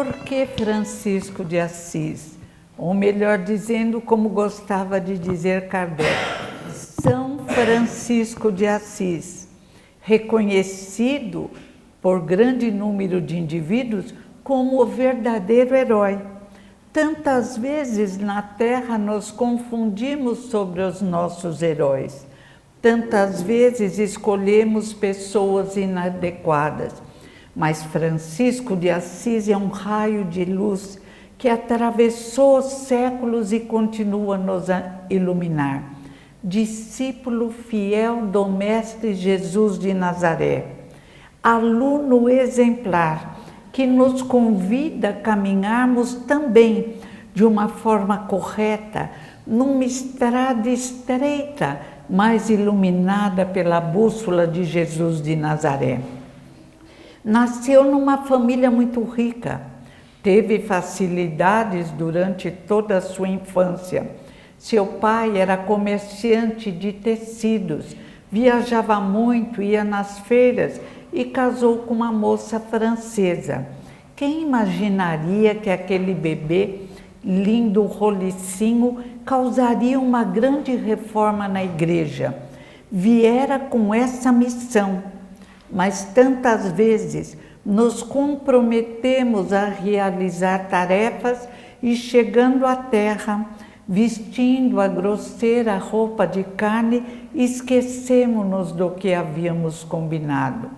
Por que Francisco de Assis? Ou melhor dizendo, como gostava de dizer Kardec, São Francisco de Assis, reconhecido por grande número de indivíduos como o verdadeiro herói. Tantas vezes na Terra nos confundimos sobre os nossos heróis. Tantas vezes escolhemos pessoas inadequadas. Mas Francisco de Assis é um raio de luz que atravessou os séculos e continua nos a iluminar. Discípulo fiel do Mestre Jesus de Nazaré. Aluno exemplar que nos convida a caminharmos também de uma forma correta, numa estrada estreita, mas iluminada pela bússola de Jesus de Nazaré. Nasceu numa família muito rica, teve facilidades durante toda a sua infância. Seu pai era comerciante de tecidos, viajava muito, ia nas feiras e casou com uma moça francesa. Quem imaginaria que aquele bebê, lindo rolicinho, causaria uma grande reforma na igreja? Viera com essa missão, mas tantas vezes nos comprometemos a realizar tarefas e chegando à terra, vestindo a grosseira roupa de carne, esquecemos-nos do que havíamos combinado.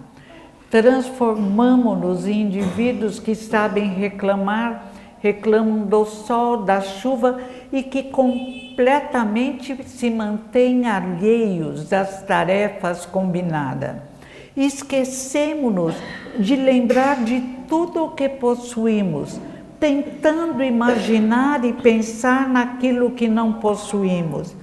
Transformamo-nos em indivíduos que sabem reclamar, reclamam do sol, da chuva e que completamente se mantêm alheios às tarefas combinadas. Esquecemos-nos de lembrar de tudo o que possuímos, tentando imaginar e pensar naquilo que não possuímos.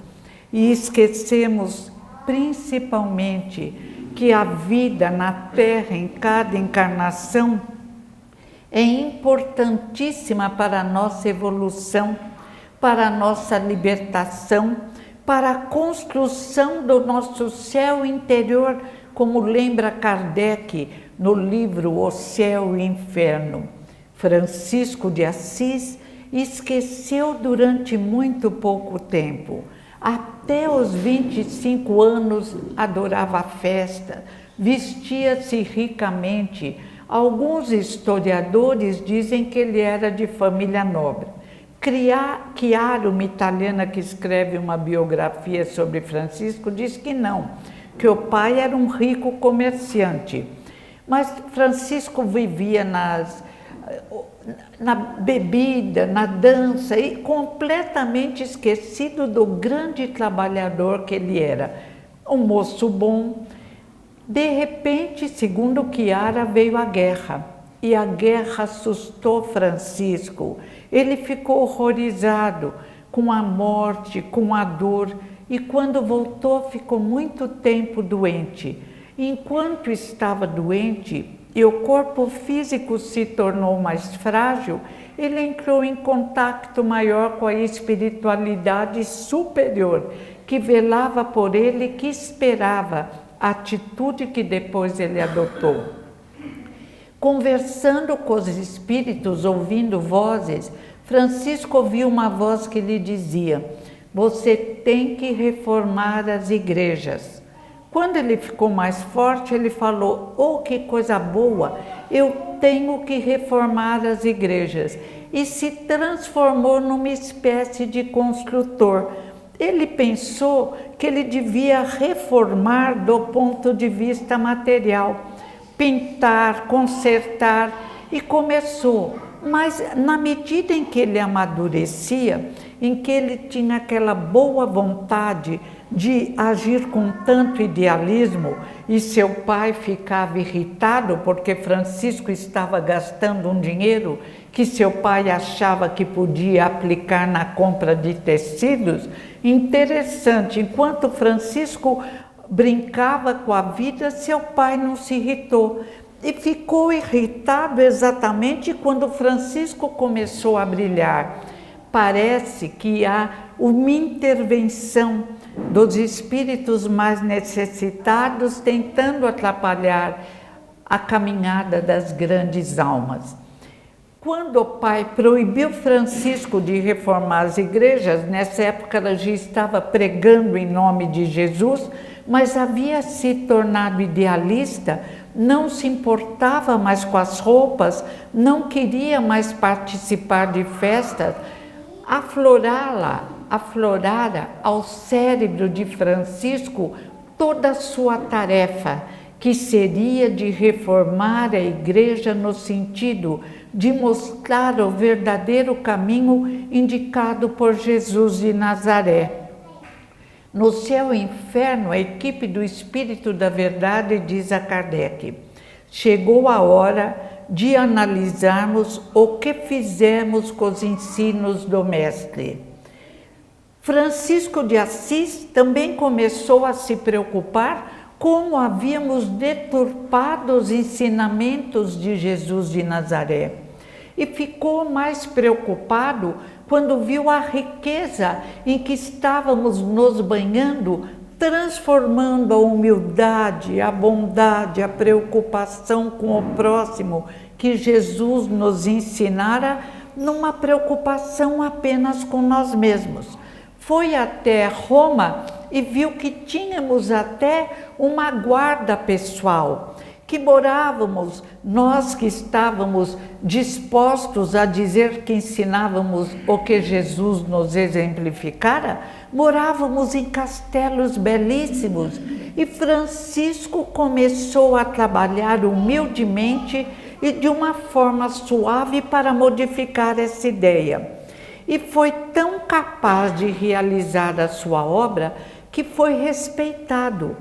E esquecemos principalmente que a vida na Terra, em cada encarnação, é importantíssima para a nossa evolução, para a nossa libertação, para a construção do nosso céu interior, como lembra Kardec no livro O Céu e o Inferno. Francisco de Assis esqueceu durante muito pouco tempo. Até os 25 anos adorava a festa, vestia-se ricamente. Alguns historiadores dizem que ele era de família nobre. Chiara, uma italiana que escreve uma biografia sobre Francisco, diz que não, que o pai era um rico comerciante. Mas Francisco vivia na bebida, na dança e completamente esquecido do grande trabalhador que ele era. Um moço bom. De repente, segundo Chiara, veio a guerra e a guerra assustou Francisco. Ele ficou horrorizado com a morte, com a dor e quando voltou ficou muito tempo doente. Enquanto estava doente e o corpo físico se tornou mais frágil, ele entrou em contato maior com a espiritualidade superior que velava por ele, que esperava a atitude que depois ele adotou. Conversando com os espíritos, ouvindo vozes, Francisco ouviu uma voz que lhe dizia: você tem que reformar as igrejas. Quando ele ficou mais forte, ele falou: oh, que coisa boa, eu tenho que reformar as igrejas. E se transformou numa espécie de construtor. Ele pensou que ele devia reformar do ponto de vista material, pintar, consertar, e começou. Mas na medida em que ele amadurecia, em que ele tinha aquela boa vontade de agir com tanto idealismo, e seu pai ficava irritado porque Francisco estava gastando um dinheiro que seu pai achava que podia aplicar na compra de tecidos. Interessante, enquanto Francisco brincava com a vida, seu pai não se irritou. E ficou irritado exatamente quando Francisco começou a brilhar. Parece que há uma intervenção dos espíritos mais necessitados tentando atrapalhar a caminhada das grandes almas. Quando o pai proibiu Francisco de reformar as igrejas, nessa época ela já estava pregando em nome de Jesus, mas havia se tornado idealista, não se importava mais com as roupas, não queria mais participar de festas. Aflorara ao cérebro de Francisco toda a sua tarefa, que seria de reformar a igreja no sentido de mostrar o verdadeiro caminho indicado por Jesus de Nazaré. No céu e inferno, a equipe do Espírito da Verdade diz a Kardec: chegou a hora de analisarmos o que fizemos com os ensinos do Mestre. Francisco de Assis também começou a se preocupar como havíamos deturpado os ensinamentos de Jesus de Nazaré. E ficou mais preocupado quando viu a riqueza em que estávamos nos banhando, transformando a humildade, a bondade, a preocupação com o próximo que Jesus nos ensinara numa preocupação apenas com nós mesmos. Foi até Roma e viu que tínhamos até uma guarda pessoal, que morávamos, nós que estávamos dispostos a dizer que ensinávamos o que Jesus nos exemplificara, morávamos em castelos belíssimos, e Francisco começou a trabalhar humildemente e de uma forma suave para modificar essa ideia. E foi tão capaz de realizar a sua obra que foi respeitado,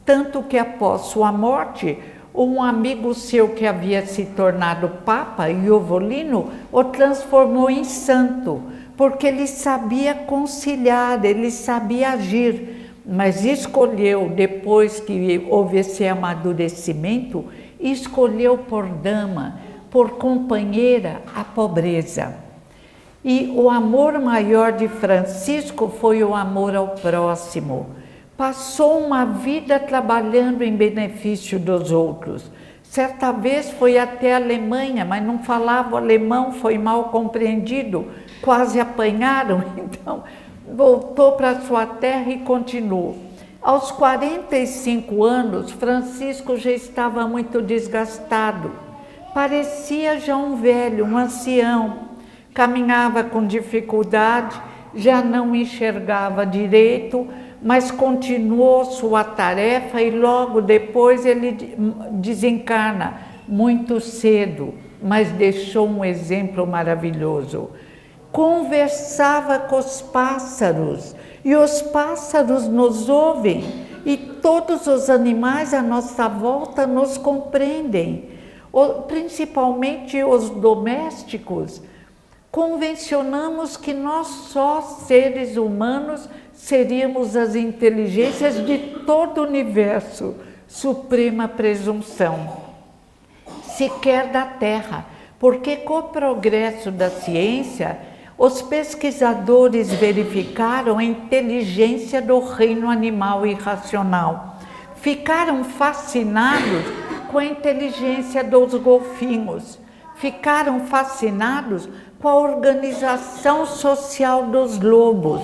tanto que após sua morte, um amigo seu que havia se tornado Papa, Iovolino, o transformou em santo, porque ele sabia conciliar, ele sabia agir, mas escolheu, depois que houve esse amadurecimento, escolheu por dama, por companheira, a pobreza. E o amor maior de Francisco foi o amor ao próximo. Passou uma vida trabalhando em benefício dos outros. Certa vez foi até a Alemanha, mas não falava alemão, foi mal compreendido, quase apanharam, então voltou para sua terra e continuou. Aos 45 anos, Francisco já estava muito desgastado. Parecia já um velho, um ancião. Caminhava com dificuldade, já não enxergava direito, mas continuou sua tarefa e logo depois ele desencarna, muito cedo, mas deixou um exemplo maravilhoso. Conversava com os pássaros e os pássaros nos ouvem e todos os animais à nossa volta nos compreendem, principalmente os domésticos. Convencionamos que nós só, seres humanos, seríamos as inteligências de todo o universo, suprema presunção, sequer da Terra, porque com o progresso da ciência, os pesquisadores verificaram a inteligência do reino animal irracional. Ficaram fascinados com a inteligência dos golfinhos, ficaram fascinados com a organização social dos lobos,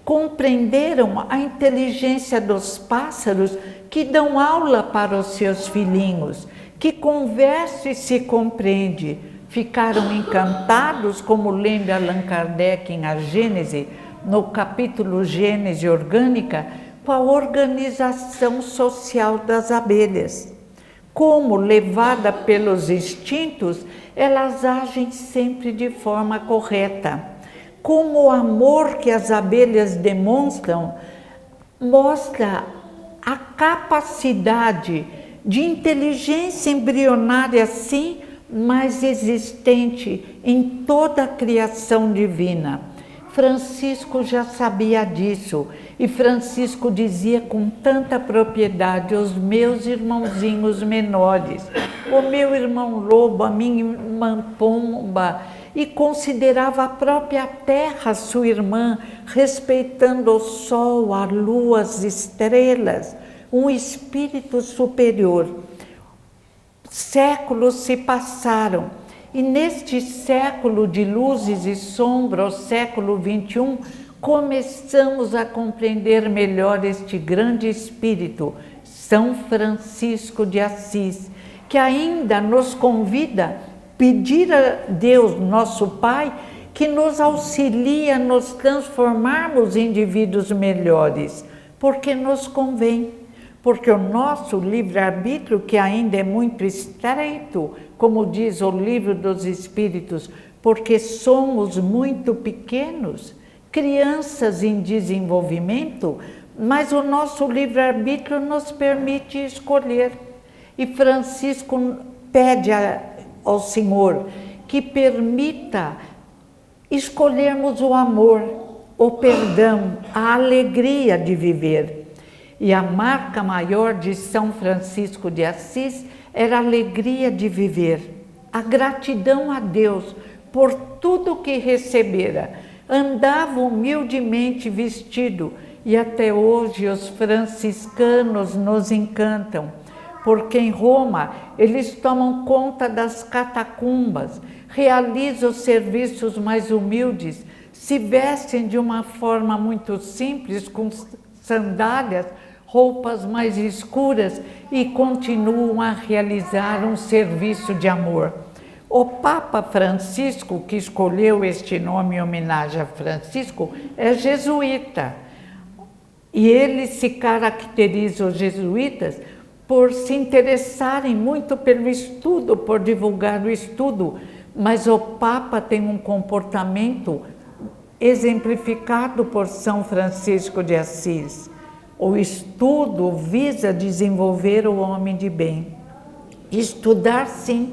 compreenderam a inteligência dos pássaros que dão aula para os seus filhinhos, que conversa e se compreende. Ficaram encantados, como lembra Allan Kardec em A Gênese, no capítulo Gênese Orgânica, com a organização social das abelhas. Como, levada pelos instintos, elas agem sempre de forma correta. Como o amor que as abelhas demonstram mostra a capacidade de inteligência embrionária, sim, mas existente em toda a criação divina. Francisco já sabia disso, e Francisco dizia com tanta propriedade aos meus irmãozinhos menores, o meu irmão lobo, a minha irmã pomba, e considerava a própria terra sua irmã, respeitando o sol, a lua, as estrelas, um espírito superior. Séculos se passaram E neste século de luzes e sombra, o século XXI, começamos a compreender melhor este grande espírito, São Francisco de Assis, que ainda nos convida a pedir a Deus, nosso Pai, que nos auxilie a nos transformarmos em indivíduos melhores, porque nos convém, porque o nosso livre-arbítrio, que ainda é muito estreito, como diz o Livro dos Espíritos, porque somos muito pequenos, crianças em desenvolvimento, mas o nosso livre-arbítrio nos permite escolher. E Francisco pede ao Senhor que permita escolhermos o amor, o perdão, a alegria de viver. E a marca maior de São Francisco de Assis era a alegria de viver, a gratidão a Deus por tudo que recebera. Andava humildemente vestido e até hoje os franciscanos nos encantam, porque em Roma eles tomam conta das catacumbas, realizam os serviços mais humildes, se vestem de uma forma muito simples, com sandálias, roupas mais escuras e continuam a realizar um serviço de amor. O Papa Francisco, que escolheu este nome em homenagem a Francisco, é jesuíta. E ele se caracteriza, os jesuítas, por se interessarem muito pelo estudo, por divulgar o estudo, mas o Papa tem um comportamento exemplificado por São Francisco de Assis. O estudo visa desenvolver o homem de bem. Estudar sim,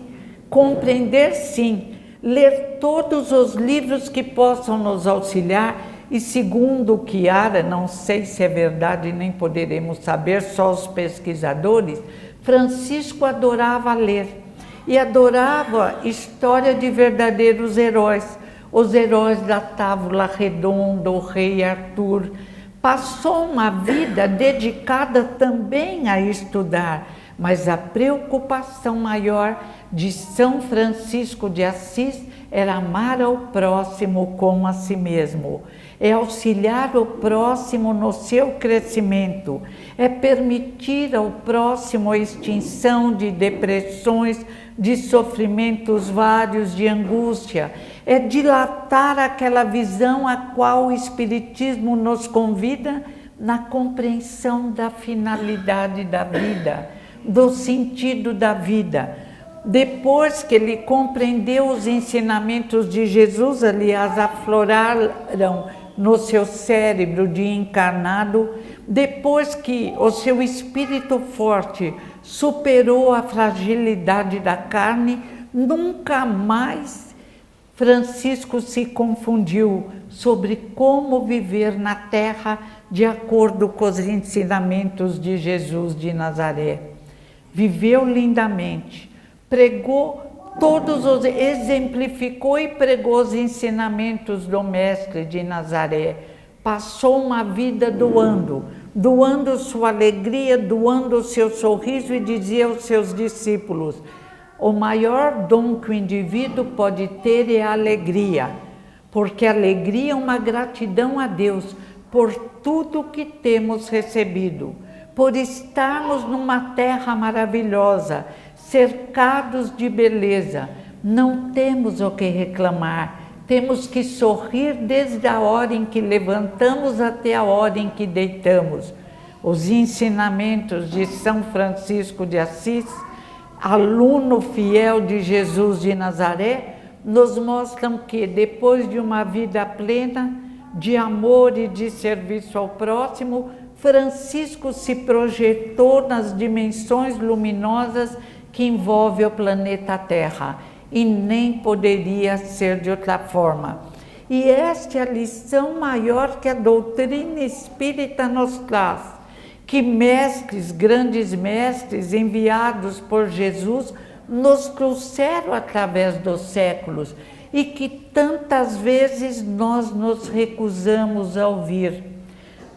compreender sim, ler todos os livros que possam nos auxiliar e segundo o Chiara, não sei se é verdade nem poderemos saber, só os pesquisadores, Francisco adorava ler e adorava história de verdadeiros heróis, os heróis da Távola Redonda, o rei Arthur. Passou uma vida dedicada também a estudar, mas a preocupação maior de São Francisco de Assis era amar ao próximo como a si mesmo, é auxiliar o próximo no seu crescimento, é permitir ao próximo a extinção de depressões, de sofrimentos vários, de angústia, é dilatar aquela visão a qual o Espiritismo nos convida na compreensão da finalidade da vida, do sentido da vida. Depois que ele compreendeu os ensinamentos de Jesus, aliás, afloraram no seu cérebro de encarnado, depois que o seu espírito forte superou a fragilidade da carne, nunca mais Francisco se confundiu sobre como viver na terra de acordo com os ensinamentos de Jesus de Nazaré. Viveu lindamente, pregou exemplificou e pregou os ensinamentos do Mestre de Nazaré. Passou uma vida doando sua alegria, doando o seu sorriso e dizia aos seus discípulos: o maior dom que o indivíduo pode ter é a alegria, porque a alegria é uma gratidão a Deus por tudo que temos recebido, por estarmos numa terra maravilhosa, cercados de beleza. Não temos o que reclamar, temos que sorrir desde a hora em que levantamos até a hora em que deitamos. Os ensinamentos de São Francisco de Assis, aluno fiel de Jesus de Nazaré, nos mostram que depois de uma vida plena de amor e de serviço ao próximo, Francisco se projetou nas dimensões luminosas que envolve o planeta Terra, e nem poderia ser de outra forma. E esta é a lição maior que a doutrina espírita nos traz, que mestres, grandes mestres enviados por Jesus nos trouxeram através dos séculos e que tantas vezes nós nos recusamos a ouvir.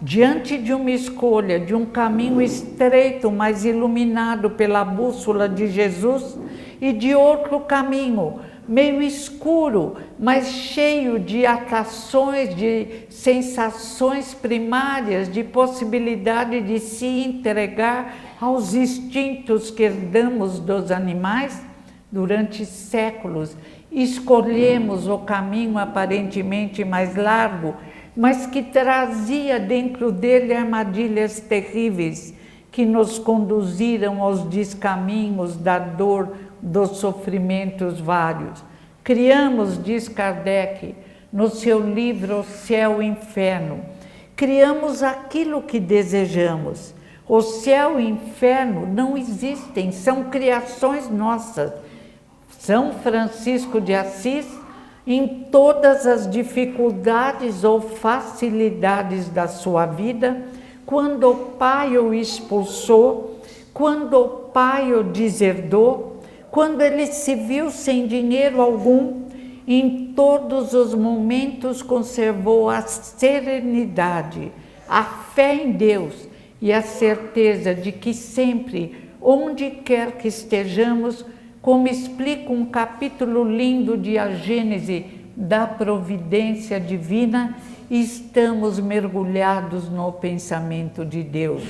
Diante de uma escolha, de um caminho estreito, mas iluminado pela bússola de Jesus, e de outro caminho, meio escuro, mas cheio de atrações, de sensações primárias, de possibilidade de se entregar aos instintos que herdamos dos animais. Durante séculos, escolhemos o caminho aparentemente mais largo, mas que trazia dentro dele armadilhas terríveis, que nos conduziram aos descaminhos da dor, dos sofrimentos vários. Criamos, diz Kardec, no seu livro O Céu e o Inferno, criamos aquilo que desejamos. O céu e o inferno não existem, são criações nossas. São Francisco de Assis, em todas as dificuldades ou facilidades da sua vida, quando o pai o expulsou, quando o pai o deserdou, quando ele se viu sem dinheiro algum, em todos os momentos conservou a serenidade, a fé em Deus e a certeza de que sempre, onde quer que estejamos, como explica um capítulo lindo de A Gênese da providência divina, estamos mergulhados no pensamento de Deus.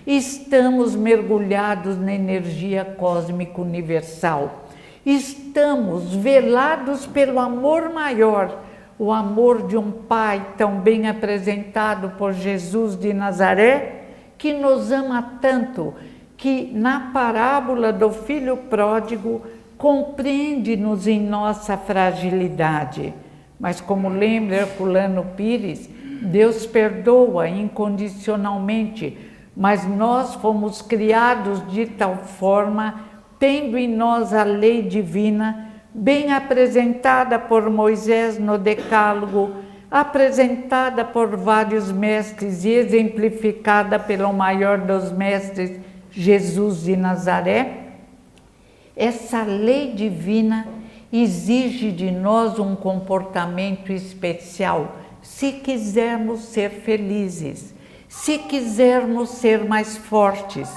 Estamos mergulhados na energia cósmica universal. Estamos velados pelo amor maior, o amor de um Pai tão bem apresentado por Jesus de Nazaré, que nos ama tanto, que na parábola do filho pródigo compreende-nos em nossa fragilidade. Mas como lembra Herculano Pires, Deus perdoa incondicionalmente, mas nós fomos criados de tal forma, tendo em nós a lei divina, bem apresentada por Moisés no Decálogo, apresentada por vários mestres e exemplificada pelo maior dos mestres, Jesus de Nazaré. Essa lei divina exige de nós um comportamento especial, se quisermos ser felizes, se quisermos ser mais fortes,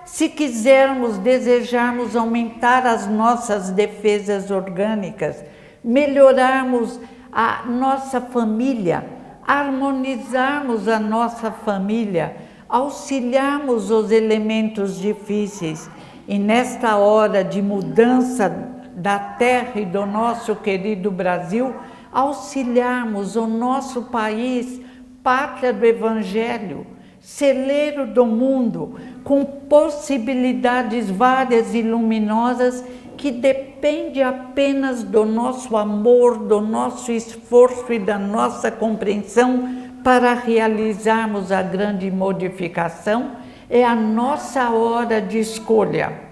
se quisermos, desejarmos aumentar as nossas defesas orgânicas, melhorarmos a nossa família, harmonizarmos a nossa família, auxiliarmos os elementos difíceis e nesta hora de mudança da terra e do nosso querido Brasil, auxiliarmos o nosso país, pátria do Evangelho, celeiro do mundo, com possibilidades várias e luminosas que depende apenas do nosso amor, do nosso esforço e da nossa compreensão para realizarmos a grande modificação. É a nossa hora de escolha.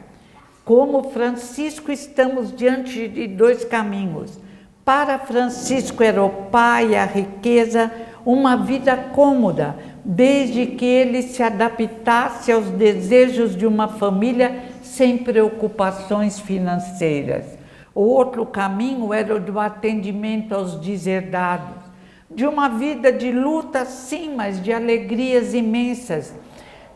Como Francisco, estamos diante de dois caminhos. Para Francisco era o pai, a riqueza, uma vida cômoda, desde que ele se adaptasse aos desejos de uma família sem preocupações financeiras. O outro caminho era o do atendimento aos deserdados, de uma vida de luta sim, mas de alegrias imensas,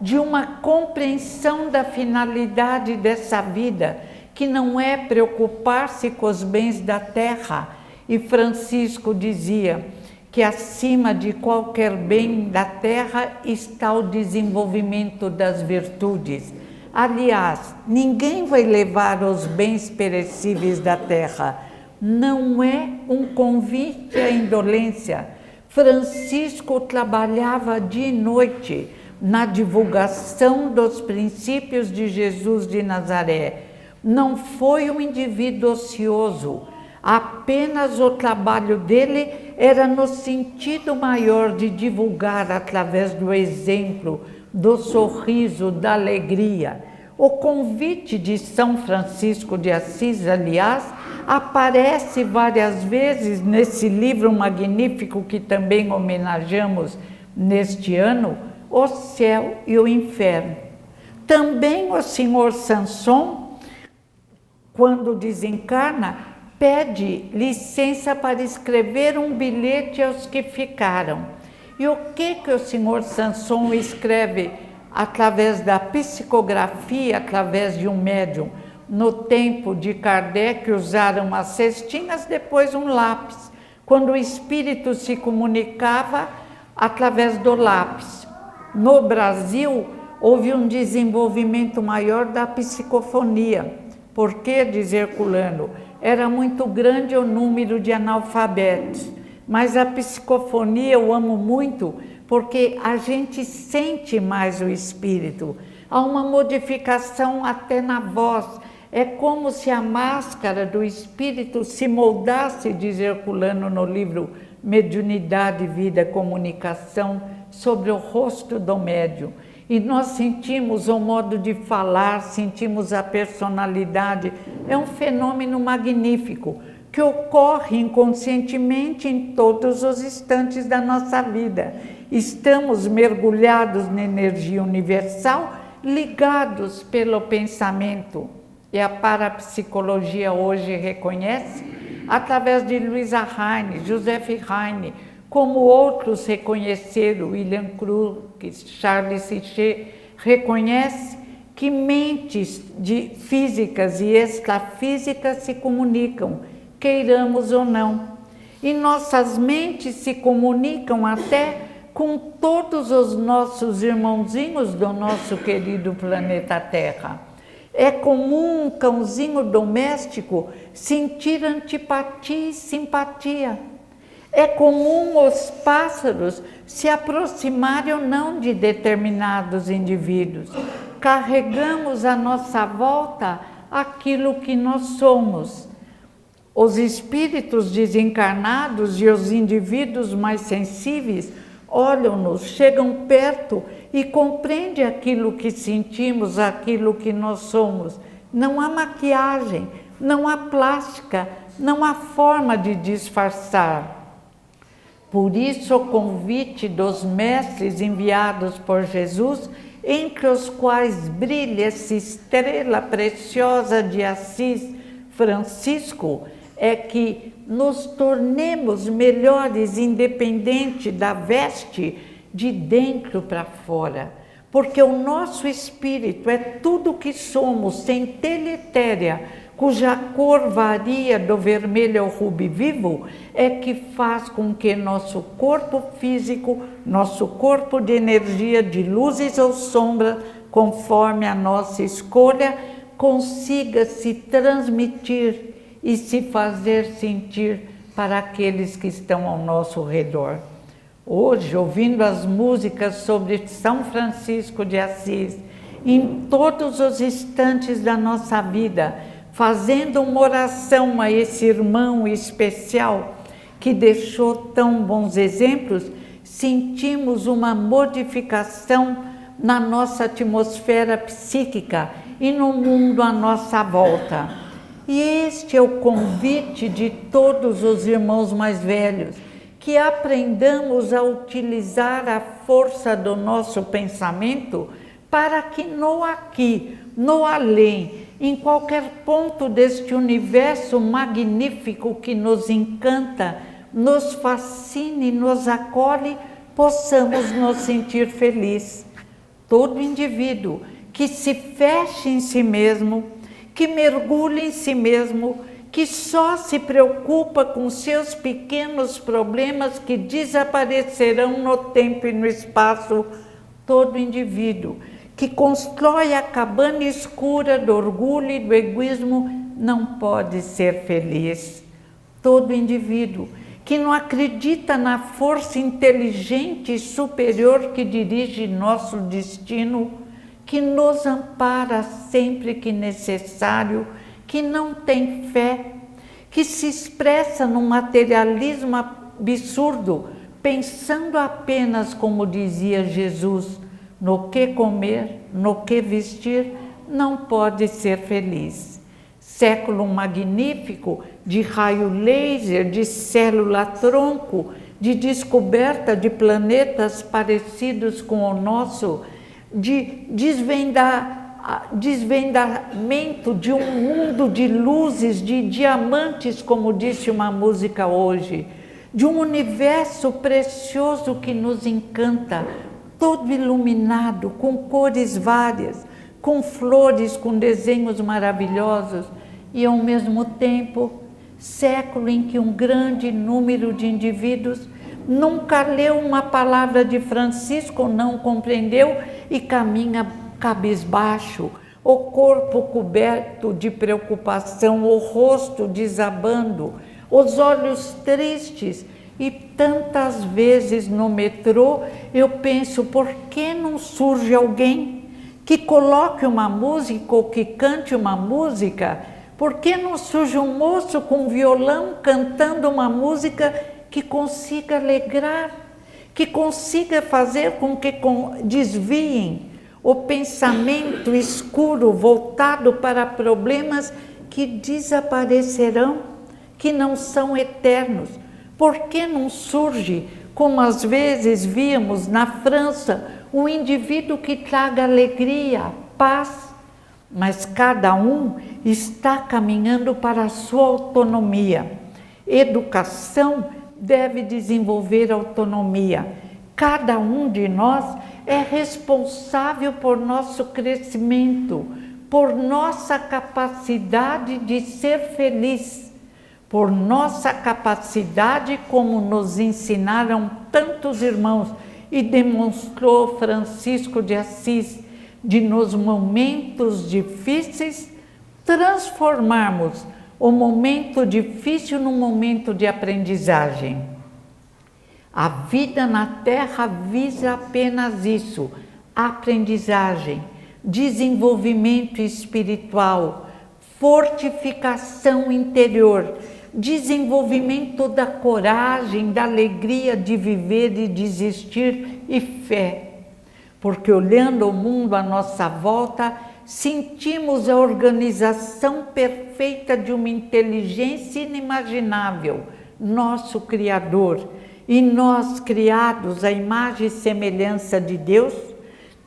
de uma compreensão da finalidade dessa vida, que não é preocupar-se com os bens da terra. E Francisco dizia que acima de qualquer bem da terra está o desenvolvimento das virtudes. Aliás, ninguém vai levar os bens perecíveis da terra. Não é um convite à indolência. Francisco trabalhava dia e noite na divulgação dos princípios de Jesus de Nazaré. Não foi um indivíduo ocioso. Apenas o trabalho dele era no sentido maior de divulgar através do exemplo, do sorriso, da alegria. O convite de São Francisco de Assis, aliás, aparece várias vezes nesse livro magnífico que também homenageamos neste ano, O Céu e o Inferno. Também o senhor Sanson, quando desencarna, pede licença para escrever um bilhete aos que ficaram. E o que o senhor Sanson escreve através da psicografia, através de um médium? No tempo de Kardec usaram as cestinhas, depois um lápis, quando o espírito se comunicava através do lápis. No Brasil, houve um desenvolvimento maior da psicofonia. Por que, diz Herculano? Era muito grande o número de analfabetos. Mas a psicofonia eu amo muito, porque a gente sente mais o espírito. Há uma modificação até na voz. É como se a máscara do espírito se moldasse, diz Herculano no livro Mediunidade, Vida, Comunicação, sobre o rosto do médium. E nós sentimos o modo de falar, sentimos a personalidade. É um fenômeno magnífico que ocorre inconscientemente em todos os instantes da nossa vida. Estamos mergulhados na energia universal, ligados pelo pensamento. E a parapsicologia hoje reconhece, através de Luisa Heine, Joseph Heine, como outros reconheceram, William Crookes, Charles Sichet, reconhece que mentes físicas e extrafísicas se comunicam, queiramos ou não. E nossas mentes se comunicam até com todos os nossos irmãozinhos do nosso querido planeta Terra. É comum um cãozinho doméstico sentir antipatia e simpatia. É comum os pássaros se aproximarem ou não de determinados indivíduos. Carregamos à nossa volta aquilo que nós somos. Os espíritos desencarnados e os indivíduos mais sensíveis olham-nos, chegam perto e compreendem aquilo que sentimos, aquilo que nós somos. Não há maquiagem, não há plástica, não há forma de disfarçar. Por isso, o convite dos mestres enviados por Jesus, entre os quais brilha essa estrela preciosa de Assis, Francisco, é que nos tornemos melhores, independente da veste, de dentro para fora. Porque o nosso espírito é tudo que somos, centelha etérea, cuja cor varia do vermelho ao rubi vivo, é que faz com que nosso corpo físico, nosso corpo de energia, de luzes ou sombras, conforme a nossa escolha, consiga se transmitir e se fazer sentir para aqueles que estão ao nosso redor. Hoje, ouvindo as músicas sobre São Francisco de Assis, em todos os instantes da nossa vida, fazendo uma oração a esse irmão especial que deixou tão bons exemplos, sentimos uma modificação na nossa atmosfera psíquica e no mundo à nossa volta. E este é o convite de todos os irmãos mais velhos, que aprendamos a utilizar a força do nosso pensamento para que no aqui, no além, em qualquer ponto deste universo magnífico que nos encanta, nos fascine, nos acolhe, possamos nos sentir felizes. Todo indivíduo que se feche em si mesmo, que mergulhe em si mesmo, que só se preocupa com seus pequenos problemas que desaparecerão no tempo e no espaço, todo indivíduo que constrói a cabana escura do orgulho e do egoísmo não pode ser feliz. Todo indivíduo que não acredita na força inteligente e superior que dirige nosso destino, que nos ampara sempre que necessário, que não tem fé, que se expressa num materialismo absurdo, pensando apenas, como dizia Jesus, no que comer, no que vestir, não pode ser feliz. Século magnífico de raio laser, de célula-tronco, de descoberta de planetas parecidos com o nosso, de desvendamento de um mundo de luzes, de diamantes, como disse uma música hoje, de um universo precioso que nos encanta, todo iluminado, com cores várias, com flores, com desenhos maravilhosos, e ao mesmo tempo, século em que um grande número de indivíduos nunca leu uma palavra de Francisco, não compreendeu e caminha cabisbaixo, o corpo coberto de preocupação, o rosto desabando, os olhos tristes. E tantas vezes no metrô eu penso, por que não surge alguém que coloque uma música ou que cante uma música? Por que não surge um moço com violão cantando uma música que consiga alegrar, que consiga fazer com que desviem o pensamento escuro voltado para problemas que desaparecerão, que não são eternos? Por que não surge, como às vezes víamos na França, um indivíduo que traga alegria, paz? Mas cada um está caminhando para a sua autonomia. Educação deve desenvolver autonomia. Cada um de nós é responsável por nosso crescimento, por nossa capacidade de ser feliz, por nossa capacidade, como nos ensinaram tantos irmãos e demonstrou Francisco de Assis, de nos momentos difíceis transformarmos o momento difícil num momento de aprendizagem. A vida na Terra visa apenas isso: aprendizagem, desenvolvimento espiritual, fortificação interior, desenvolvimento da coragem, da alegria de viver e de existir e fé. Porque olhando o mundo à nossa volta, sentimos a organização perfeita de uma inteligência inimaginável, nosso Criador. E nós, criados à imagem e semelhança de Deus,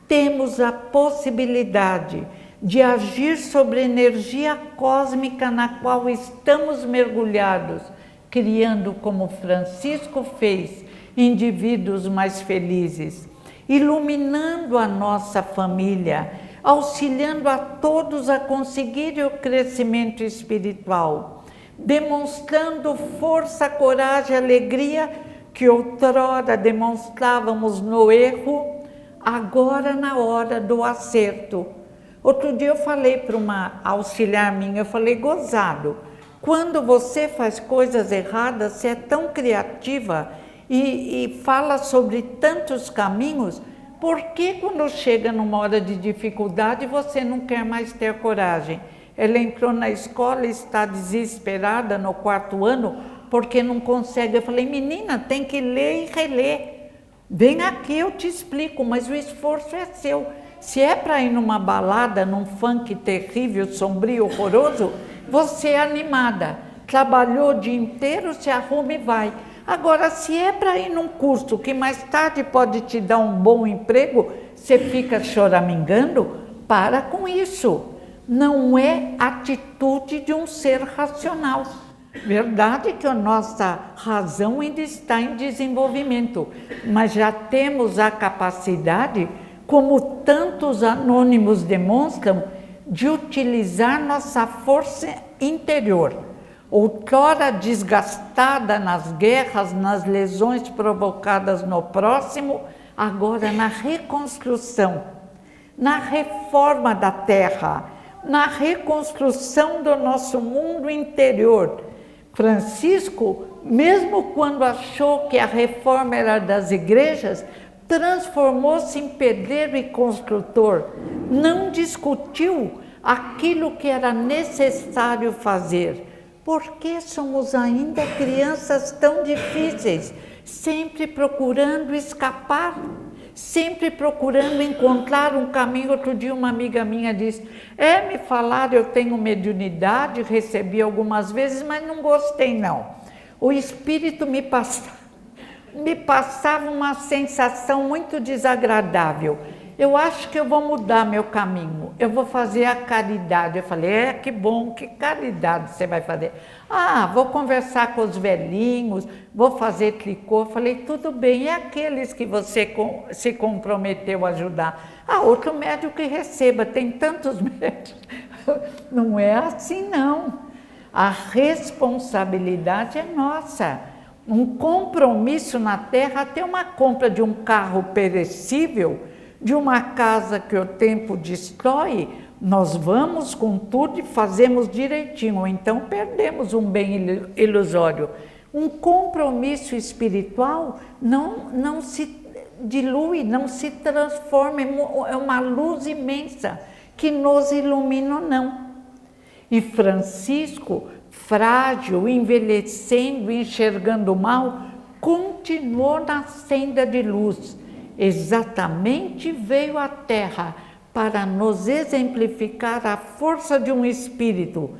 temos a possibilidade de agir sobre a energia cósmica na qual estamos mergulhados, criando, como Francisco fez, indivíduos mais felizes, iluminando a nossa família, auxiliando a todos a conseguirem o crescimento espiritual, demonstrando força, coragem, alegria que outrora demonstrávamos no erro, agora na hora do acerto. Outro dia eu falei para uma auxiliar minha, eu falei, gozado, quando você faz coisas erradas, você é tão criativa e fala sobre tantos caminhos, por que quando chega numa hora de dificuldade você não quer mais ter coragem? Ela entrou na escola e está desesperada no 4º ano porque não consegue. Eu falei, menina, tem que ler e reler. Vem aqui, eu te explico, mas o esforço é seu. Se é para ir numa balada, num funk terrível, sombrio, horroroso, você é animada. Trabalhou o dia inteiro, se arruma e vai. Agora, se é para ir num curso que mais tarde pode te dar um bom emprego, você fica choramingando? Para com isso. Não é atitude de um ser racional. Verdade que a nossa razão ainda está em desenvolvimento, mas já temos a capacidade, como tantos anônimos demonstram, de utilizar nossa força interior, outrora desgastada nas guerras, nas lesões provocadas no próximo, agora na reconstrução, na reforma da terra, na reconstrução do nosso mundo interior. Francisco, mesmo quando achou que a reforma era das igrejas, transformou-se em pedreiro e construtor. Não discutiu aquilo que era necessário fazer. Por que somos ainda crianças tão difíceis, sempre procurando escapar, sempre procurando encontrar um caminho? Outro dia uma amiga minha disse, me falaram, eu tenho mediunidade, recebi algumas vezes, mas não gostei não. O espírito me passava uma sensação muito desagradável. eu acho que eu vou mudar meu caminho, eu vou fazer a caridade. Eu falei, que bom, que caridade você vai fazer? Ah, vou conversar com os velhinhos, vou fazer tricô. Eu falei, tudo bem, e aqueles que você se comprometeu a ajudar? Ah, outro médico que receba, tem tantos médicos. Não é assim, não. A responsabilidade é nossa. Um compromisso na terra, até uma compra de um carro perecível, de uma casa que o tempo destrói, nós vamos com tudo e fazemos direitinho, ou então perdemos um bem ilusório. Um compromisso espiritual não se dilui, não se transforma, é uma luz imensa que nos ilumina, não. E Francisco, frágil, envelhecendo, enxergando mal, continuou na senda de luz. Exatamente veio à Terra para nos exemplificar a força de um espírito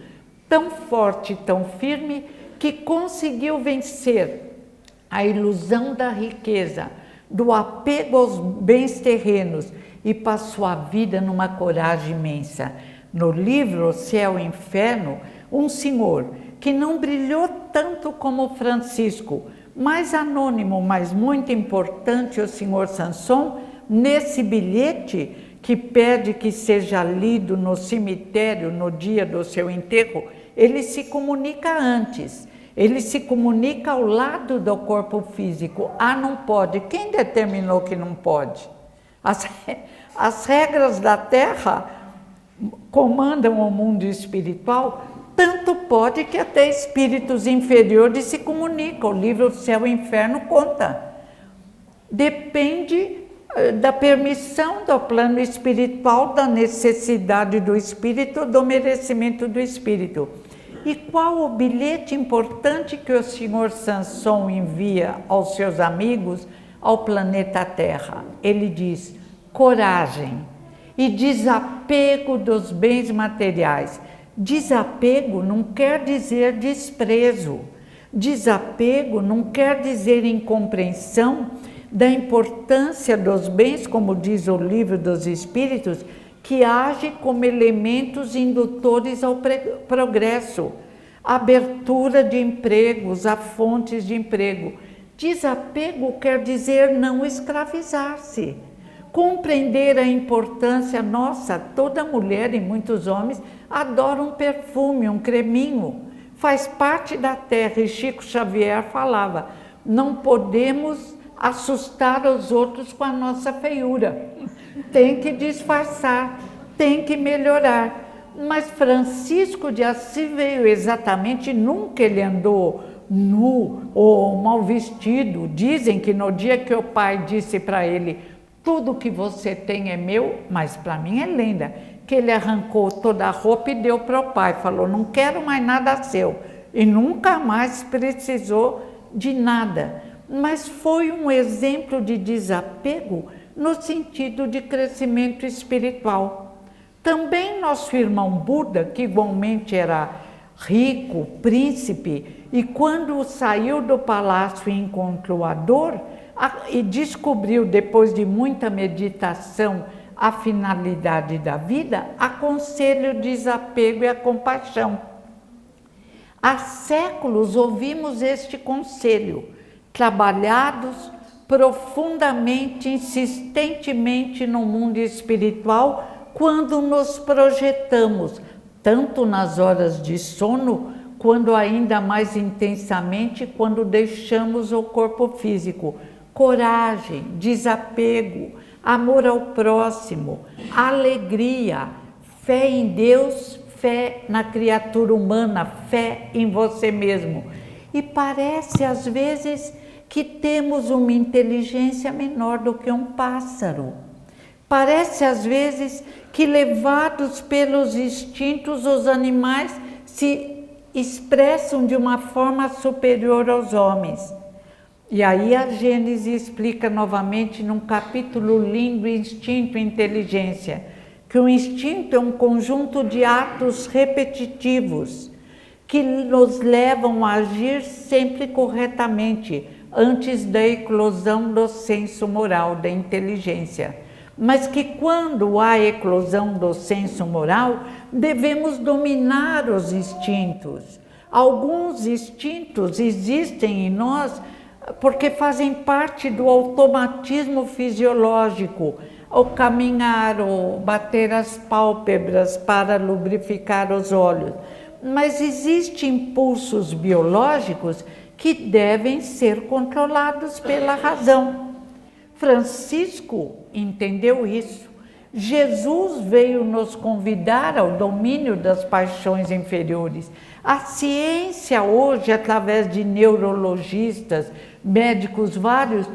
tão forte, tão firme, que conseguiu vencer a ilusão da riqueza, do apego aos bens terrenos e passou a vida numa coragem imensa. No livro O Céu e o Inferno, um senhor que não brilhou tanto como Francisco, mais anônimo, mas muito importante, o senhor Sanson, nesse bilhete que pede que seja lido no cemitério no dia do seu enterro, ele se comunica antes, ele se comunica ao lado do corpo físico. Ah, não pode. Quem determinou que não pode? As regras da Terra comandam o mundo espiritual. Tanto pode que até espíritos inferiores se comunicam. O livro Céu e Inferno conta. Depende da permissão do plano espiritual, da necessidade do espírito, do merecimento do espírito. E qual o bilhete importante que o senhor Sanson envia aos seus amigos ao planeta Terra? Ele diz: coragem e desapego dos bens materiais. Desapego não quer dizer desprezo. Desapego não quer dizer incompreensão da importância dos bens, como diz o livro dos Espíritos, que age como elementos indutores ao progresso, abertura de empregos, a fontes de emprego. Desapego quer dizer não escravizar-se. Compreender a importância nossa, toda mulher e muitos homens adoram um perfume, um creminho, faz parte da terra. E Chico Xavier falava, não podemos assustar os outros com a nossa feiura, tem que disfarçar, tem que melhorar. Mas Francisco de Assis veio exatamente, nunca ele andou nu ou mal vestido. Dizem que no dia que o pai disse para ele, tudo que você tem é meu, mas para mim é lenda, que ele arrancou toda a roupa e deu para o pai, falou, não quero mais nada seu, e nunca mais precisou de nada. Mas foi um exemplo de desapego no sentido de crescimento espiritual. Também nosso irmão Buda, que igualmente era rico, príncipe, e quando saiu do palácio e encontrou a dor, e descobriu, depois de muita meditação, a finalidade da vida, aconselha o desapego e a compaixão. Há séculos ouvimos este conselho, trabalhados profundamente, insistentemente no mundo espiritual, quando nos projetamos, tanto nas horas de sono, quando ainda mais intensamente, quando deixamos o corpo físico. Coragem, desapego, amor ao próximo, alegria, fé em Deus, fé na criatura humana, fé em você mesmo. E parece às vezes que temos uma inteligência menor do que um pássaro. Parece às vezes que, levados pelos instintos, os animais se expressam de uma forma superior aos homens. E aí a Gênese explica novamente num capítulo lindo, Instinto e Inteligência, que o instinto é um conjunto de atos repetitivos que nos levam a agir sempre corretamente, antes da eclosão do senso moral, da inteligência. mas que quando há eclosão do senso moral, devemos dominar os instintos. Alguns instintos existem em nós porque fazem parte do automatismo fisiológico, o caminhar, o bater as pálpebras para lubrificar os olhos. Mas existem impulsos biológicos que devem ser controlados pela razão. Francisco entendeu isso. Jesus veio nos convidar ao domínio das paixões inferiores. A ciência hoje, através de neurologistas, médicos vários,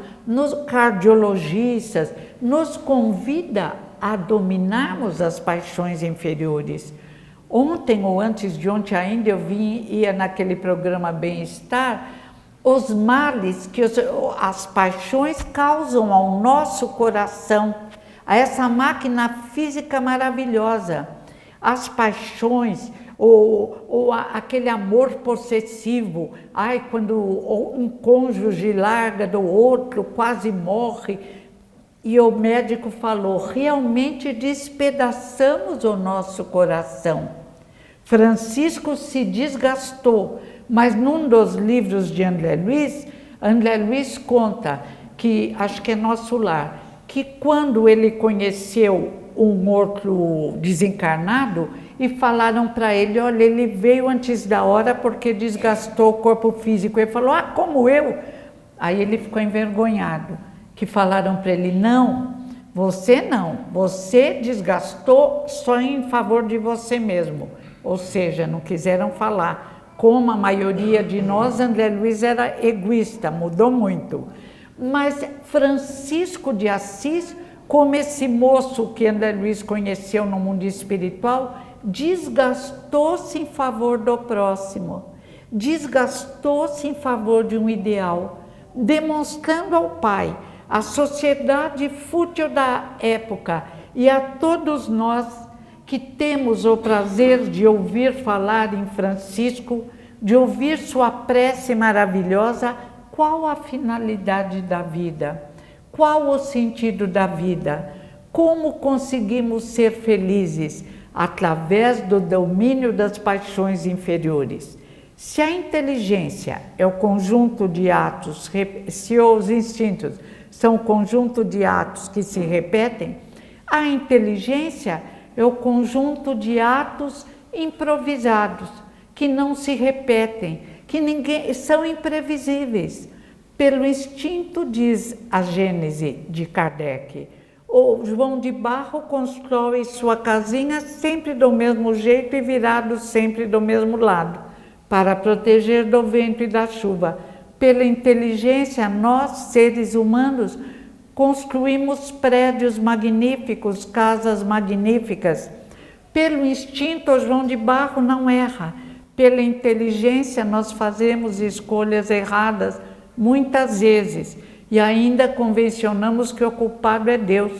cardiologistas, nos convida a dominarmos as paixões inferiores. Ontem ou antes de ontem ainda eu ia naquele programa Bem-Estar, os males que as paixões causam ao nosso coração, a essa máquina física maravilhosa. As paixões, ou aquele amor possessivo, quando um cônjuge larga do outro, quase morre, e o médico falou, realmente despedaçamos o nosso coração. Francisco se desgastou, mas num dos livros de André Luiz conta que, acho que é Nosso Lar, que quando ele conheceu um outro desencarnado e falaram para ele, olha, ele veio antes da hora porque desgastou o corpo físico. Ele falou, como eu? Aí ele ficou envergonhado, que falaram para ele, não, você desgastou só em favor de você mesmo. Ou seja, não quiseram falar. Como a maioria de nós, André Luiz era egoísta, mudou muito. Mas Francisco de Assis, como esse moço que André Luiz conheceu no mundo espiritual, desgastou-se em favor do próximo, desgastou-se em favor de um ideal, demonstrando ao Pai, à sociedade fútil da época e a todos nós que temos o prazer de ouvir falar em Francisco, de ouvir sua prece maravilhosa, qual a finalidade da vida? Qual o sentido da vida? Como conseguimos ser felizes? Através do domínio das paixões inferiores. Se a inteligência é o conjunto de atos, se os instintos são o conjunto de atos que se repetem, a inteligência é o conjunto de atos improvisados, que não se repetem, que são imprevisíveis. Pelo instinto, diz a Gênese de Kardec, o João de Barro constrói sua casinha sempre do mesmo jeito e virado sempre do mesmo lado, para proteger do vento e da chuva. Pela inteligência, nós, seres humanos, construímos prédios magníficos, casas magníficas. Pelo instinto, João de Barro não erra. Pela inteligência, nós fazemos escolhas erradas muitas vezes e ainda convencionamos que o culpado é Deus,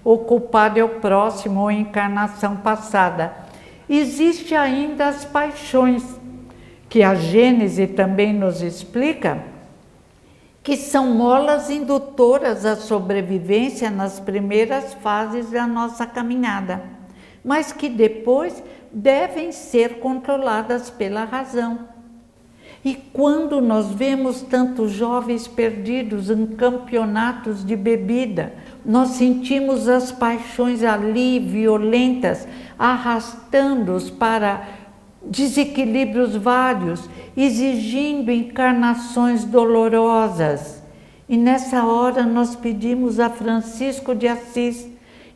o culpado é o próximo ou a encarnação passada. Existe ainda as paixões, que a Gênese também nos explica, que são molas indutoras à sobrevivência nas primeiras fases da nossa caminhada, mas que depois devem ser controladas pela razão. E quando nós vemos tantos jovens perdidos em campeonatos de bebida, nós sentimos as paixões ali violentas, arrastando-os para desequilíbrios vários, exigindo encarnações dolorosas. E nessa hora nós pedimos a Francisco de Assis,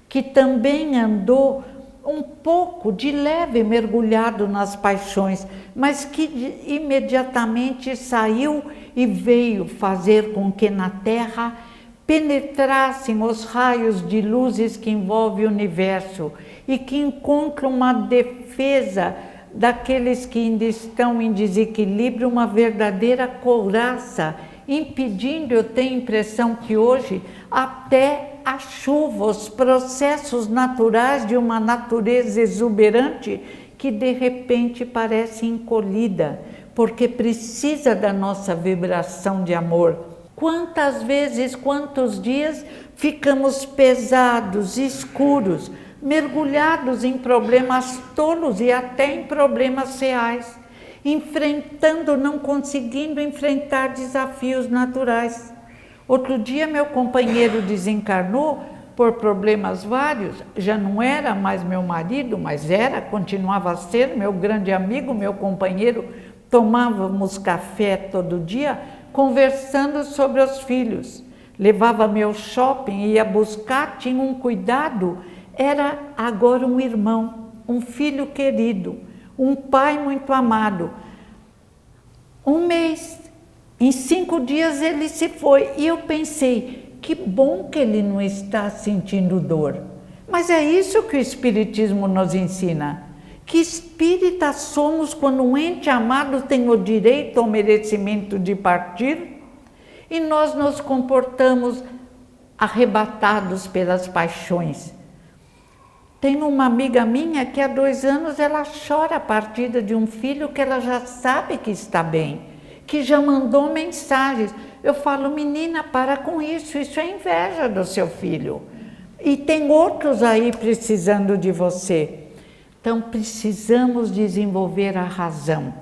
que também andou um pouco de leve mergulhado nas paixões, mas que imediatamente saiu e veio fazer com que na Terra penetrassem os raios de luzes que envolvem o universo e que encontram uma defesa daqueles que ainda estão em desequilíbrio, uma verdadeira couraça, impedindo, eu tenho a impressão que hoje, até a chuva, os processos naturais de uma natureza exuberante que de repente parece encolhida, porque precisa da nossa vibração de amor. Quantas vezes, quantos dias ficamos pesados, escuros, mergulhados em problemas tolos e até em problemas reais, enfrentando, não conseguindo enfrentar desafios naturais. Outro dia meu companheiro desencarnou por problemas vários, já não era mais meu marido, mas continuava a ser meu grande amigo, meu companheiro. Tomávamos café todo dia, conversando sobre os filhos. Levava-me ao shopping, ia buscar, tinha um cuidado. Era agora um irmão, um filho querido, um pai muito amado. Um mês, em 5 dias ele se foi. E eu pensei, que bom que ele não está sentindo dor. Mas é isso que o Espiritismo nos ensina. Que espírita somos quando um ente amado tem o direito ou merecimento de partir? E nós nos comportamos arrebatados pelas paixões. Tenho uma amiga minha que há 2 anos ela chora a partida de um filho que ela já sabe que está bem, que já mandou mensagens. Eu falo, menina, para com isso é inveja do seu filho. E tem outros aí precisando de você. Então precisamos desenvolver a razão.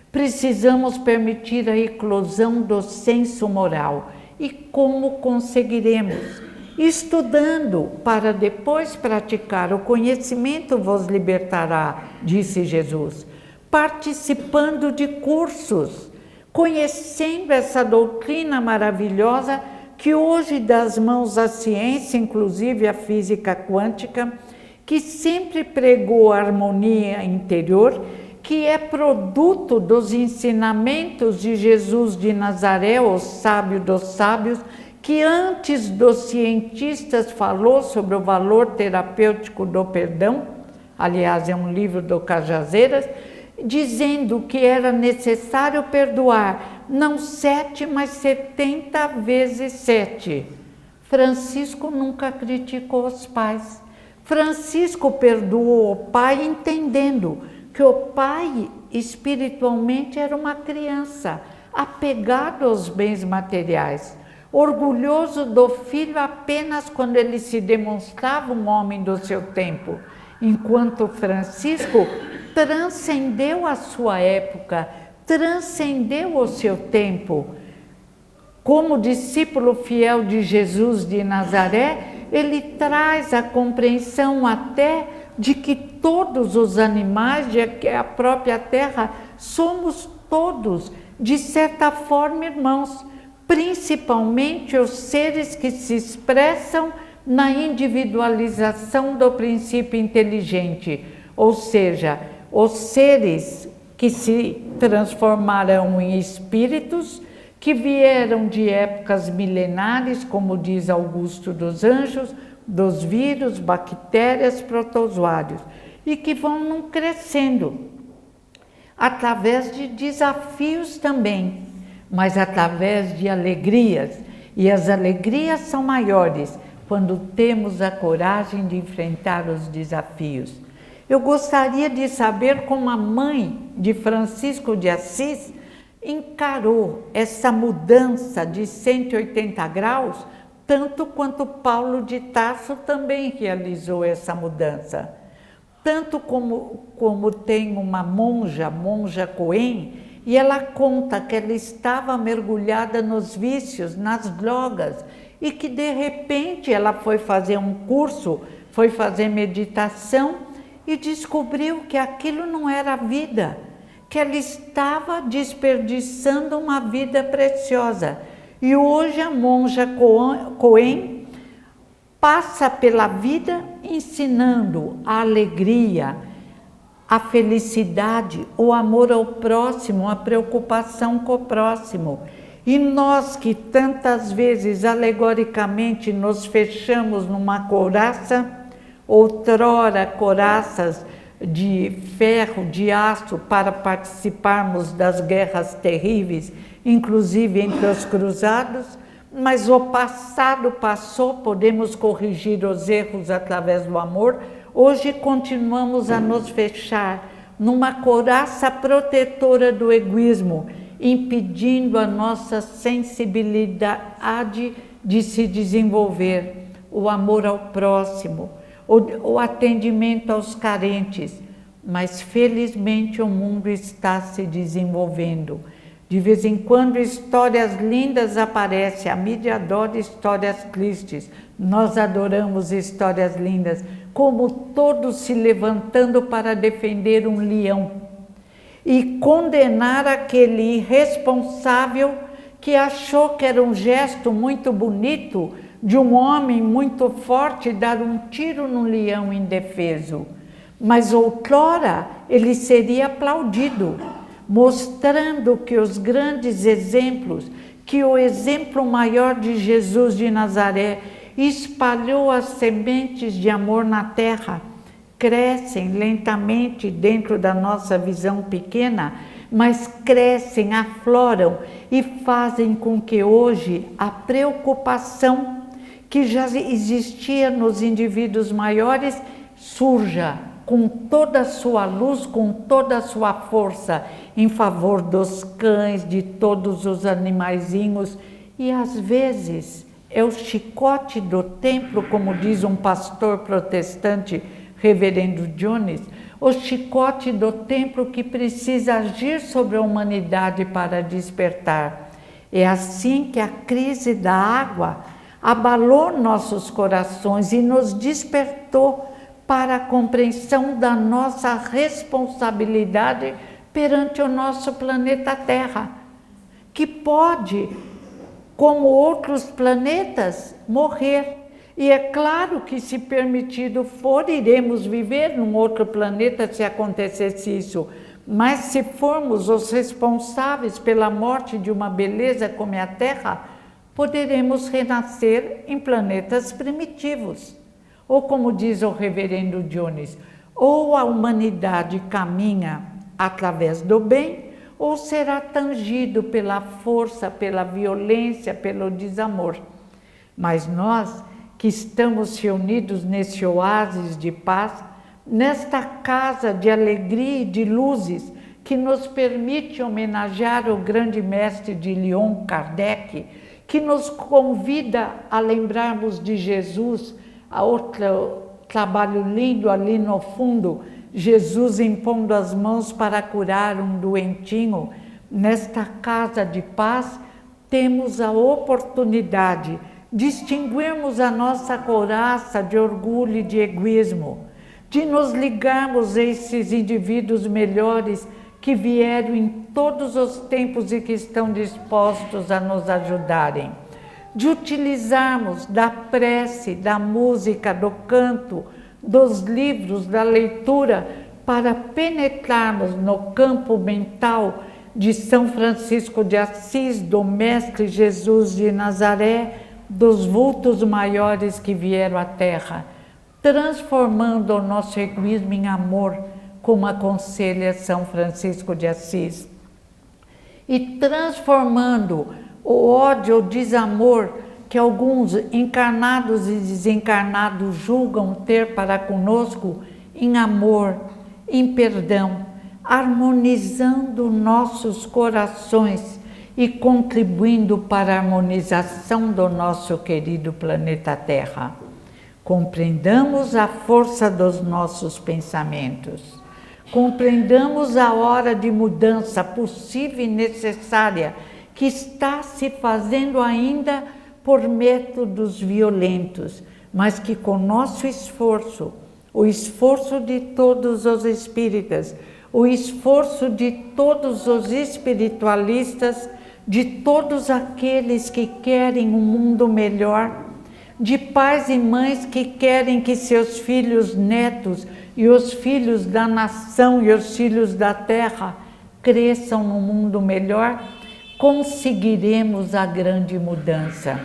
Precisamos permitir a eclosão do senso moral. E como conseguiremos? Estudando, para depois praticar. O conhecimento vos libertará, disse Jesus. Participando de cursos, conhecendo essa doutrina maravilhosa que hoje dá as mãos à ciência, inclusive a física quântica, que sempre pregou a harmonia interior, que é produto dos ensinamentos de Jesus de Nazaré, o sábio dos sábios, que antes dos cientistas falou sobre o valor terapêutico do perdão. Aliás, é um livro do Cajazeiras, dizendo que era necessário perdoar, não 7, mas 70 vezes 7. Francisco nunca criticou os pais. Francisco perdoou o pai entendendo que o pai espiritualmente era uma criança, apegado aos bens materiais, orgulhoso do filho apenas quando ele se demonstrava um homem do seu tempo, enquanto Francisco transcendeu a sua época, transcendeu o seu tempo. Como discípulo fiel de Jesus de Nazaré, ele traz a compreensão até de que todos os animais, de que a própria terra, somos todos, de certa forma, irmãos, principalmente os seres que se expressam na individualização do princípio inteligente, ou seja, os seres que se transformarão em espíritos, que vieram de épocas milenares, como diz Augusto dos Anjos, dos vírus, bactérias, protozoários, e que vão crescendo através de desafios também, mas através de alegrias, e as alegrias são maiores quando temos a coragem de enfrentar os desafios. Eu gostaria de saber como a mãe de Francisco de Assis encarou essa mudança de 180 graus, tanto quanto Paulo de Tarso também realizou essa mudança. Tanto como tem uma monja Cohen, e ela conta que ela estava mergulhada nos vícios, nas drogas, e que de repente ela foi fazer um curso, foi fazer meditação e descobriu que aquilo não era vida, que ela estava desperdiçando uma vida preciosa. E hoje a monja Cohen passa pela vida ensinando a alegria, a felicidade, o amor ao próximo, a preocupação com o próximo. E nós que tantas vezes alegoricamente nos fechamos numa couraça, outrora couraças de ferro, de aço, para participarmos das guerras terríveis, inclusive entre os cruzados, mas o passado passou, podemos corrigir os erros através do amor. Hoje continuamos a nos fechar numa couraça protetora do egoísmo, impedindo a nossa sensibilidade de se desenvolver, o amor ao próximo, o atendimento aos carentes. Mas felizmente o mundo está se desenvolvendo. De vez em quando histórias lindas aparecem, a mídia adora histórias tristes, nós adoramos histórias lindas, como todos se levantando para defender um leão e condenar aquele irresponsável que achou que era um gesto muito bonito de um homem muito forte dar um tiro num leão indefeso. Mas outrora ele seria aplaudido, mostrando que os grandes exemplos, que o exemplo maior de Jesus de Nazaré espalhou as sementes de amor na terra, crescem lentamente dentro da nossa visão pequena, mas crescem, afloram e fazem com que hoje a preocupação que já existia nos indivíduos maiores surja com toda a sua luz, com toda a sua força, em favor dos cães, de todos os animaizinhos. E às vezes é o chicote do templo, como diz um pastor protestante, reverendo Jones, o chicote do templo que precisa agir sobre a humanidade para despertar. É assim que a crise da água abalou nossos corações e nos despertou para a compreensão da nossa responsabilidade perante o nosso planeta Terra, que pode, como outros planetas, morrer. E é claro que, se permitido for, iremos viver num outro planeta se acontecesse isso. Mas se formos os responsáveis pela morte de uma beleza como a Terra, poderemos renascer em planetas primitivos. Ou como diz o reverendo Jones, ou a humanidade caminha através do bem, ou será tangido pela força, pela violência, pelo desamor. Mas nós que estamos reunidos nesse oásis de paz, nesta casa de alegria e de luzes, que nos permite homenagear o grande mestre de Lyon, Kardec, que nos convida a lembrarmos de Jesus, a outro trabalho lindo ali no fundo, Jesus impondo as mãos para curar um doentinho. Nesta casa de paz, temos a oportunidade de extinguirmos a nossa couraça de orgulho e de egoísmo, de nos ligarmos a esses indivíduos melhores que vieram em todos os tempos e que estão dispostos a nos ajudarem, de utilizarmos da prece, da música, do canto, dos livros, da leitura, para penetrarmos no campo mental de São Francisco de Assis, do Mestre Jesus de Nazaré, dos vultos maiores que vieram à Terra, transformando o nosso egoísmo em amor, como aconselha São Francisco de Assis, e transformando o ódio, o desamor que alguns encarnados e desencarnados julgam ter para conosco em amor, em perdão, harmonizando nossos corações e contribuindo para a harmonização do nosso querido planeta Terra. Compreendamos a força dos nossos pensamentos. Compreendamos a hora de mudança possível e necessária que está se fazendo ainda por métodos violentos, mas que com nosso esforço, o esforço de todos os espíritas, o esforço de todos os espiritualistas, de todos aqueles que querem um mundo melhor, de pais e mães que querem que seus filhos, netos e os filhos da nação e os filhos da terra cresçam num mundo melhor, conseguiremos a grande mudança.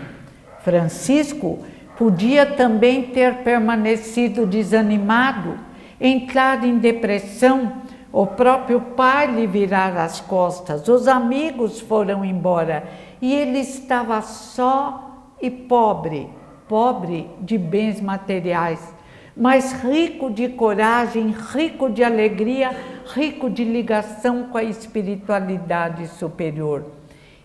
Francisco podia também ter permanecido desanimado, entrar em depressão, o próprio pai lhe virar as costas, os amigos foram embora e ele estava só e pobre de bens materiais. mas rico de coragem, rico de alegria, rico de ligação com a espiritualidade superior.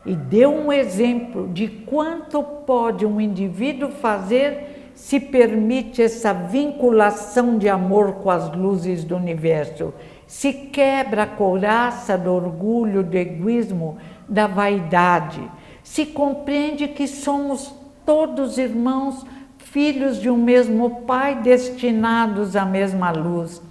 E deu um exemplo de quanto pode um indivíduo fazer se permite essa vinculação de amor com as luzes do universo, se quebra a couraça do orgulho, do egoísmo, da vaidade, se compreende que somos todos irmãos, filhos de um mesmo Pai, destinados à mesma luz,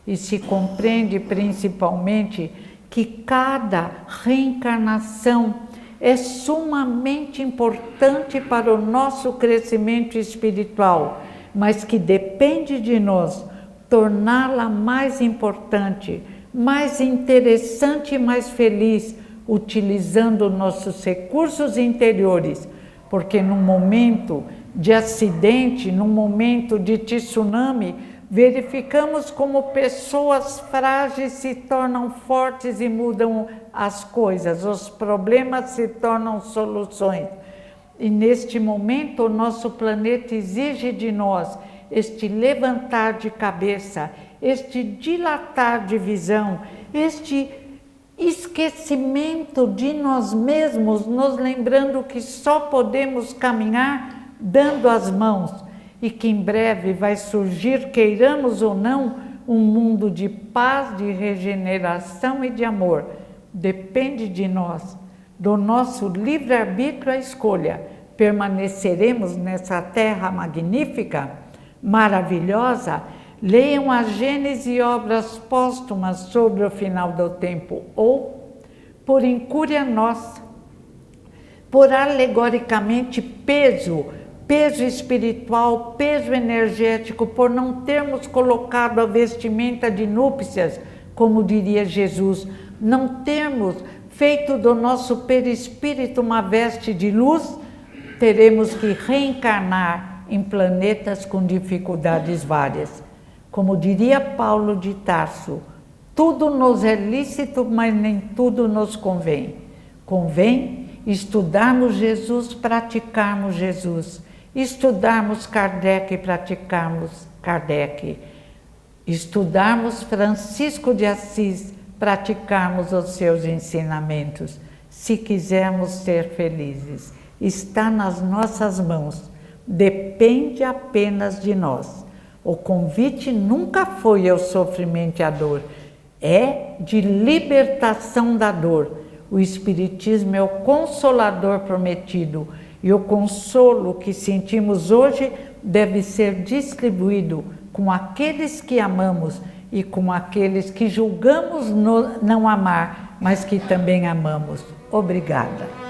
e se compreende principalmente que cada reencarnação é sumamente importante para o nosso crescimento espiritual, mas que depende de nós torná-la mais importante, mais interessante e mais feliz, utilizando nossos recursos interiores, porque num momento de acidente, num momento de tsunami, verificamos como pessoas frágeis se tornam fortes e mudam as coisas, os problemas se tornam soluções. E neste momento o nosso planeta exige de nós este levantar de cabeça, este dilatar de visão, este esquecimento de nós mesmos, nos lembrando que só podemos caminhar dando as mãos e que em breve vai surgir, queiramos ou não, um mundo de paz, de regeneração e de amor. Depende de nós, do nosso livre-arbítrio, a escolha. Permaneceremos nessa terra magnífica, maravilhosa? Leiam a Gênese e obras póstumas sobre o final do tempo, ou, por incúria nossa, por alegoricamente peso espiritual, peso energético, por não termos colocado a vestimenta de núpcias, como diria Jesus, não termos feito do nosso perispírito uma veste de luz, teremos que reencarnar em planetas com dificuldades várias. Como diria Paulo de Tarso, tudo nos é lícito, mas nem tudo nos convém. Convém estudarmos Jesus, praticarmos Jesus. Estudarmos Kardec e praticarmos Kardec. Estudarmos Francisco de Assis, praticarmos os seus ensinamentos. Se quisermos ser felizes, está nas nossas mãos. Depende apenas de nós. O convite nunca foi ao sofrimento e à dor, é de libertação da dor. O Espiritismo é o consolador prometido e o consolo que sentimos hoje deve ser distribuído com aqueles que amamos e com aqueles que julgamos não amar, mas que também amamos. Obrigada.